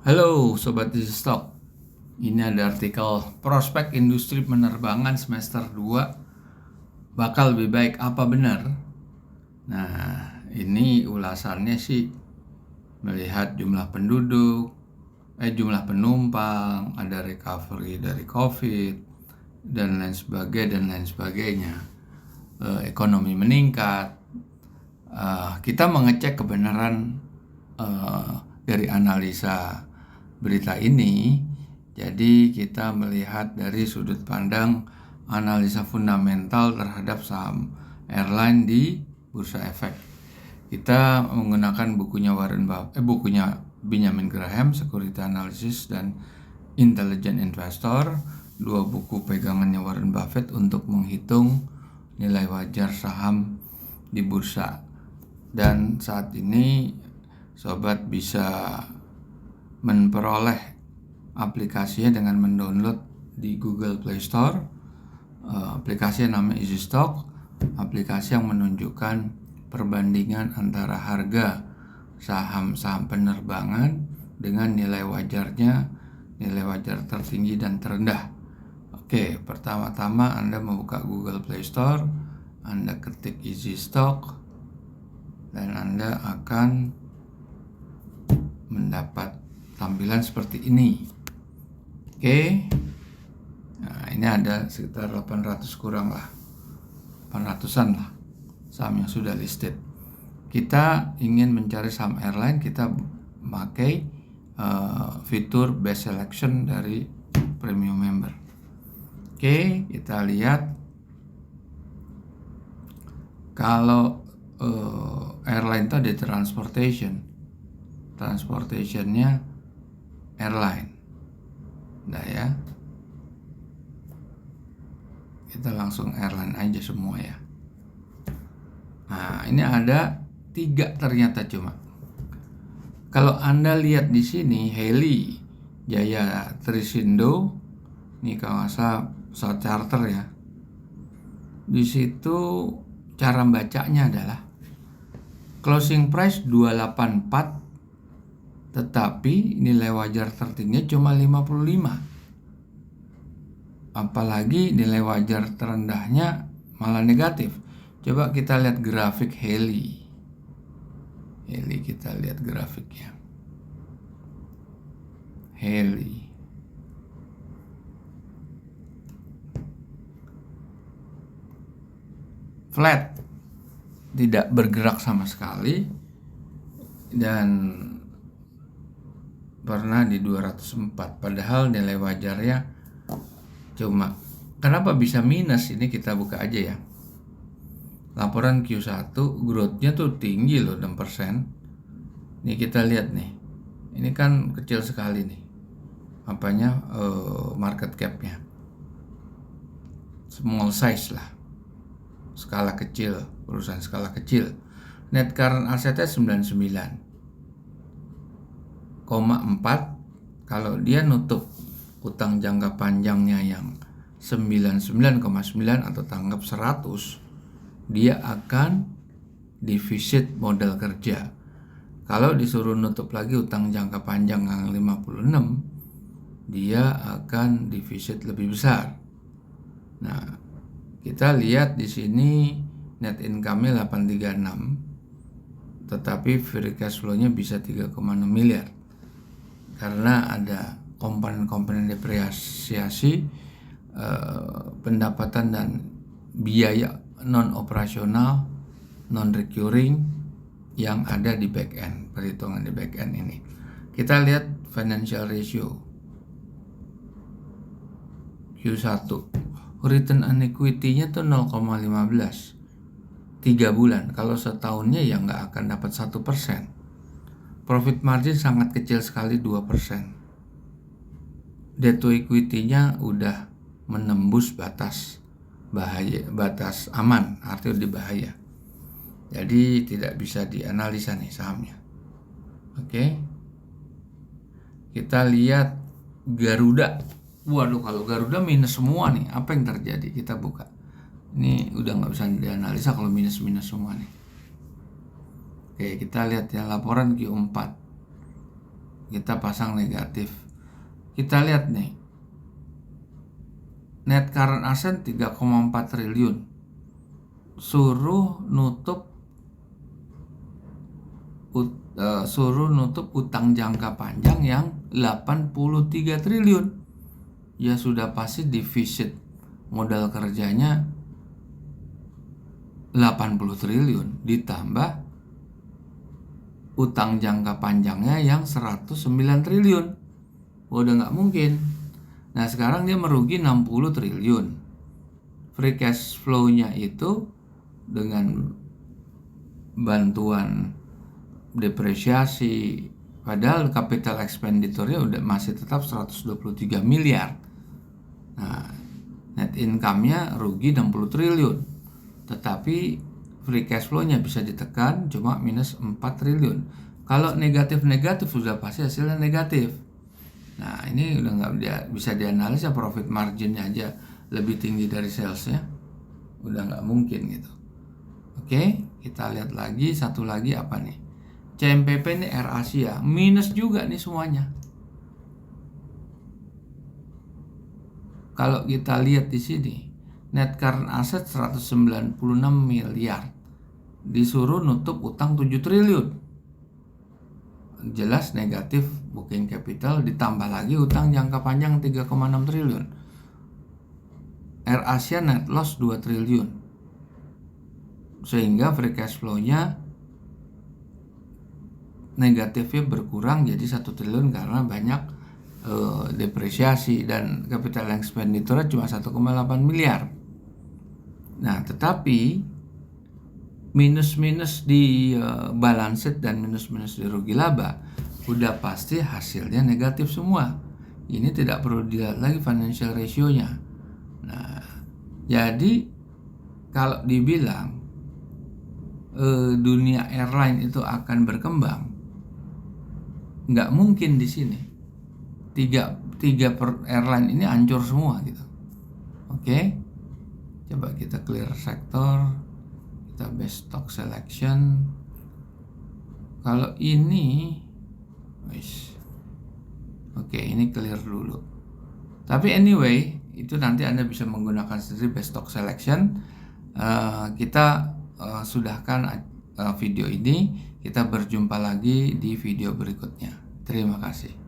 Halo Sobat Easy Stock. Ini ada artikel prospek industri penerbangan semester 2 bakal lebih baik, apa benar? Nah, ini ulasannya sih melihat jumlah penduduk, jumlah penumpang, ada recovery dari COVID dan lain sebagainya. Ekonomi meningkat. Kita mengecek kebenaran dari analisa berita ini. Jadi kita melihat dari sudut pandang analisa fundamental terhadap saham airline di Bursa Efek. Kita menggunakan bukunya Benjamin Graham, Security Analysis dan Intelligent Investor, dua buku pegangannya Warren Buffett untuk menghitung nilai wajar saham di bursa. Dan saat ini sobat bisa memperoleh aplikasinya dengan mendownload di Google Play Store. Aplikasi yang namanya Easy Stock, aplikasi yang menunjukkan perbandingan antara harga saham-saham penerbangan dengan nilai wajarnya, nilai wajar tertinggi dan terendah. Oke, pertama-tama Anda membuka Google Play Store, Anda ketik Easy Stock, dan Anda akan mendapat tampilan seperti ini. Oke. Nah, ini ada sekitar 800 kurang lah. 800-an lah saham yang sudah listed. Kita ingin mencari saham airline, kita pakai fitur best selection dari premium member. Oke, kita lihat kalau airline itu ada transportationnya airline. Nah ya, kita langsung airline aja semua ya. Nah, ini ada 3 ternyata cuma. Kalau Anda lihat di sini Heli, Jaya Trisindo, ini kalau nggak salah pesawat charter ya. Di situ cara bacanya adalah closing price 284, tetapi nilai wajar tertinggi cuma 55. Apalagi nilai wajar terendahnya malah negatif. Coba kita lihat grafik Heli. Kita lihat grafiknya. Heli. Flat. Tidak bergerak sama sekali. Dan pernah di 204, padahal nilai wajarnya cuma. Kenapa bisa minus? Ini kita buka aja ya. Laporan Q1 growth-nya tuh tinggi loh, 6%. Ini kita lihat nih. Ini kan kecil sekali nih. Market cap-nya. Small size lah. Skala kecil, perusahaan skala kecil. Net current assetnya 99,4. Kalau dia nutup utang jangka panjangnya yang 99,9 atau tanggap 100, dia akan defisit modal kerja. Kalau disuruh nutup lagi utang jangka panjang yang 56, dia akan defisit lebih besar. Nah, kita lihat di sini net income-nya 836, tetapi free cash flow-nya bisa 3,6 miliar. Karena ada komponen-komponen depresiasi, pendapatan dan biaya non-operasional, non-recurring yang ada di back end, perhitungan di back end ini. Kita lihat financial ratio Q1, return on equity-nya tuh 0,15, 3 bulan. Kalau setahunnya ya nggak akan dapat 1%. Profit margin sangat kecil sekali, 2%. Debt to equity-nya udah menembus batas bahaya, batas aman, artinya di bahaya. Jadi tidak bisa dianalisa nih sahamnya. Oke. Kita lihat Garuda. Waduh, kalau Garuda minus semua nih, apa yang terjadi? Kita buka. Ini udah nggak bisa dianalisa kalau minus semua nih. Oke, kita lihat ya laporan Q4. kita pasang negatif. Kita lihat nih, net current asset 3,4 triliun, suruh nutup utang jangka panjang yang 83 triliun. Ya sudah pasti defisit modal kerjanya 80 triliun ditambah utang jangka panjangnya yang 109 triliun. Udah nggak mungkin. Nah sekarang dia merugi 60 triliun. Free cash flow-nya itu dengan bantuan depresiasi, padahal capital expenditure-nya udah masih tetap 123 miliar. Nah, net income-nya rugi 60 triliun. Tetapi free cash flow-nya bisa ditekan cuma minus 4 triliun. Kalau negatif-negatif sudah pasti hasilnya negatif. Nah, ini udah nggak bisa dianalisa, profit margin-nya aja lebih tinggi dari sales-nya. Udah nggak mungkin gitu. Oke, kita lihat lagi, satu lagi apa nih? CMPP ini Air Asia, minus juga nih semuanya. Kalau kita lihat di sini, net current asset 196 miliar. Disuruh nutup utang 7 triliun. Jelas negatif booking capital, ditambah lagi utang jangka panjang 3,6 triliun. Air Asia net loss 2 triliun. Sehingga free cash flow-nya negatifnya berkurang jadi 1 triliun karena banyak depresiasi, dan capital expenditure cuma 1,8 miliar. Nah, tetapi minus-minus di balance sheet dan minus-minus di rugi laba udah pasti hasilnya negatif semua. Ini tidak perlu dilihat lagi financial ratio-nya. Nah, jadi kalau dibilang dunia airline itu akan berkembang, nggak mungkin di sini. Tiga airline ini hancur semua gitu. Oke, coba kita clear sektor, kita best stock selection. Kalau ini, oke, ini clear dulu. Tapi anyway, itu nanti Anda bisa menggunakan sendiri best stock selection. Kita sudahkan video ini. Kita berjumpa lagi di video berikutnya. Terima kasih.